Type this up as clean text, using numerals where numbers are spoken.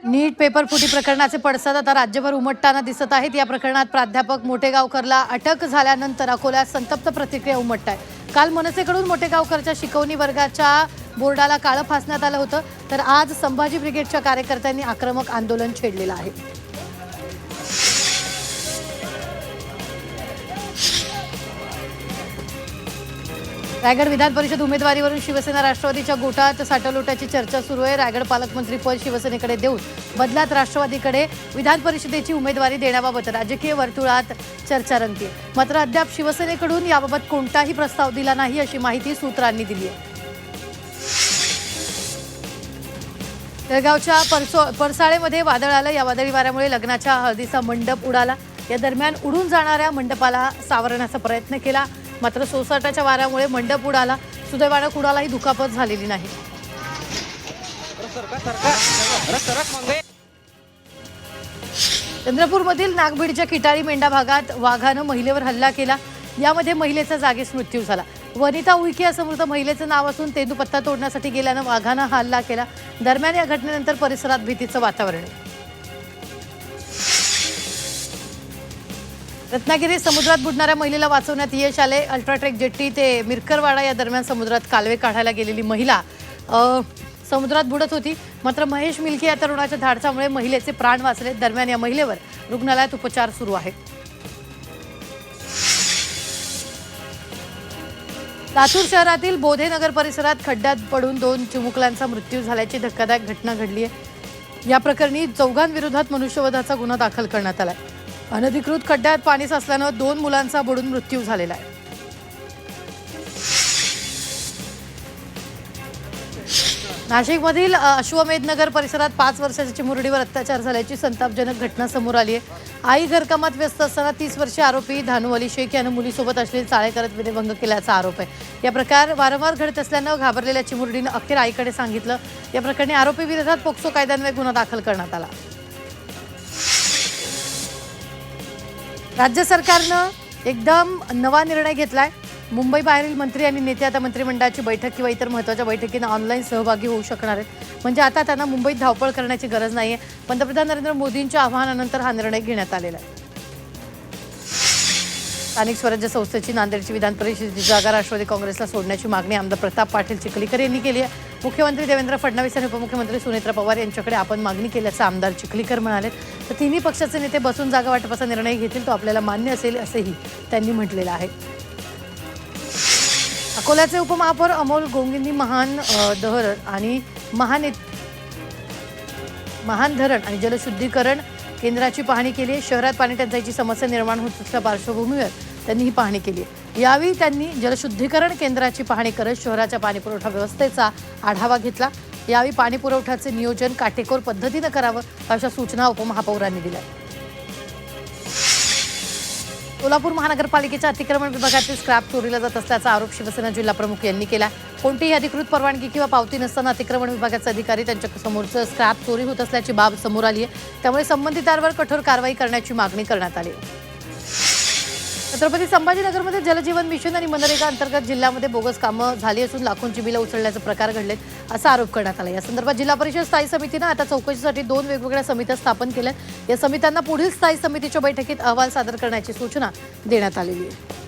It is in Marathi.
नीट पेपर फुटी प्रकरणाचे पडसाद आता राज्यभर उमटताना दिसत आहेत। या प्रकरणात प्राध्यापक मोटेगावकरला अटक झाल्यानंतर अकोल्यात संतप्त प्रतिक्रिया उमटत आहे। काल मनसेकडून मोटेगावकरच्या शिकवणी वर्गाच्या बोर्डाला काळं फासण्यात आलं होतं, तर आज संभाजी ब्रिगेडच्या कार्यकर्त्यांनी आक्रमक आंदोलन छेडलेलं आहे। रायगड विधान परिषद उमेदवारीवरून शिवसेना राष्ट्रवादीच्या गोटात साटलोटाची चर्चा सुरू आहे। रायगड पालकमंत्री पद शिवसेनेकडे देऊन बदलात राष्ट्रवादीकडे विधान परिषदेची उमेदवारी देण्याबाबत राजकीय वर्तुळात चर्चा रंगते। मात्र अद्याप शिवसेनेकडून याबाबत कोणताही प्रस्ताव दिला नाही अशी माहिती सूत्रांनी दिली आहे। जळगावच्या परसाळेमध्ये वादळ आलं। या वादळी वाऱ्यामुळे लग्नाच्या हळदीचा मंडप उडाला। या दरम्यान उडून जाणाऱ्या मंडपाला सावरण्याचा प्रयत्न केला, मात्र सोसाट्याच्या वाऱ्यामुळे मंडप उडाला। सुदैवानं कुणालाही दुखापत झालेली नाही। चंद्रपूरमधील नागभीडच्या किटाळी मेंढा भागात वाघानं महिलेवर हल्ला केला। यामध्ये महिलेचा जागीच मृत्यू झाला। वनिता उईके असं मृत महिलेचं नाव असून तेंदूपत्ता तोडण्यासाठी गेल्यानं वाघानं हल्ला केला। दरम्यान या घटनेनंतर परिसरात भीतीचं वातावरण आहे। रत्नागिरीत समुद्रात बुडणाऱ्या महिलेला वाचवण्यात यश आले। अल्ट्राट्रेक जेट्टी ते मिरकरवाडा या दरम्यान समुद्रात कालवे काढायला गेलेली महिला समुद्रात बुडत होती, मात्र महेश मिल्की या तरुणाच्या धाडसामुळे महिलेचे प्राण वाचले। दरम्यान या महिलेवर रुग्णालयात उपचार सुरू आहेत। लातूर शहरातील बोधेनगर परिसरात खड्ड्यात पडून 2 चिमुकल्यांचा मृत्यू झाल्याची धक्कादायक घटना घडली आहे। या प्रकरणी चौघांविरोधात मनुष्यवधाचा गुन्हा दाखल करण्यात आला आहे। अनधिकृत खड्ड्यात पाणी साचल्यानं 2 मुलांचा बुडून मृत्यू झालेला आहे। नाशिकमधील अश्वमेधनगर परिसरात 5 वर्षाच्या चिमुरडीवर अत्याचार झाल्याची संतापजनक घटना समोर आली आहे। आई घरकामात व्यस्त असताना 30 वर्षीय आरोपी धानू अली शेख यानं मुलीसोबत अश्लील चाळे करत विनयभंग केल्याचा आरोप आहे। या प्रकार वारंवार घडत असल्यानं घाबरलेल्या चिमुरडीनं अखेर आईकडे सांगितलं। या प्रकरणी आरोपी विरोधात पोक्सो कायद्यान्वये गुन्हा दाखल करण्यात आला। राज्य सरकारनं एकदम नवा निर्णय घेतलाय। मुंबई बाहेरील मंत्री आणि नेते आता मंत्रिमंडळाची बैठक किंवा इतर महत्त्वाच्या बैठकींना ऑनलाईन सहभागी होऊ शकणार आहेत। म्हणजे आता त्यांना मुंबईत धावपळ करण्याची गरज नाहीये। पंतप्रधान नरेंद्र मोदींच्या आवाहनानंतर हा निर्णय घेण्यात आलेला आहे। स्थानिक स्वराज्य संस्थेची नांदेडची विधान परिषदेची जागा राष्ट्रवादी काँग्रेसला सोडण्याची मागणी आमदार प्रताप पाटील चिखलीकर यांनी केली आहे। मुख्यमंत्री देवेंद्र फडणवीस आणि उपमुख्यमंत्री सुनेत्रा पवार यांच्याकडे आपण मागणी केल्याचं आमदार चिखलीकर म्हणाले। तर तिन्ही पक्षाचे नेते बसून जागा वाटपाचा निर्णय घेतील तो आपल्याला मान्य असेल असंही त्यांनी म्हटलेलं आहे। अकोल्याचे उपमहापौर अमोल गोंगींनी महान धरण आणि जलशुद्धीकरण केंद्राची पाहणी केली आहे। शहरात पाणी टंचाईची समस्या निर्माण होत असलेल्या पार्श्वभूमीवर त्यांनी ही पाहणी केली आहे। यावेळी त्यांनी जलशुद्धीकरण केंद्राची पाहणी करत शहराच्या पाणीपुरवठा व्यवस्थेचा आढावा घेतला। यावेळी पाणीपुरवठ्याचे नियोजन काटेकोर पद्धतीनं करावं अशा सूचना उपमहापौरांनी दिल्या। सोलापूर महानगरपालिकेच्या अतिक्रमण विभागातील स्क्रॅप चोरीला जात असल्याचा आरोप शिवसेना जिल्हा प्रमुख यांनी केला। कोणतीही अधिकृत परवानगी किंवा पावती नसताना अतिक्रमण विभागाचे अधिकारी त्यांच्या समोरचं स्क्रॅप चोरी होत असल्याची बाब समोर आली आहे। त्यामुळे संबंधितांवर कठोर कारवाई करण्याची मागणी करण्यात आली आहे। छत्रपती संभाजीनगरमध्ये जलजीवन मिशन आणि मनरेगा अंतर्गत जिल्ह्यामध्ये बोगस कामं झाली असून लाखोंची बिलं उचलण्याचे प्रकार घडलेत असा आरोप करण्यात आला। या संदर्भात जिल्हा परिषद स्थायी समितीनं आता चौकशीसाठी 2 वेगवेगळ्या समित्या स्थापन केल्या। या समित्यांना पुढील स्थायी समितीच्या बैठकीत अहवाल सादर करण्याची सूचना देण्यात आलेली आहे।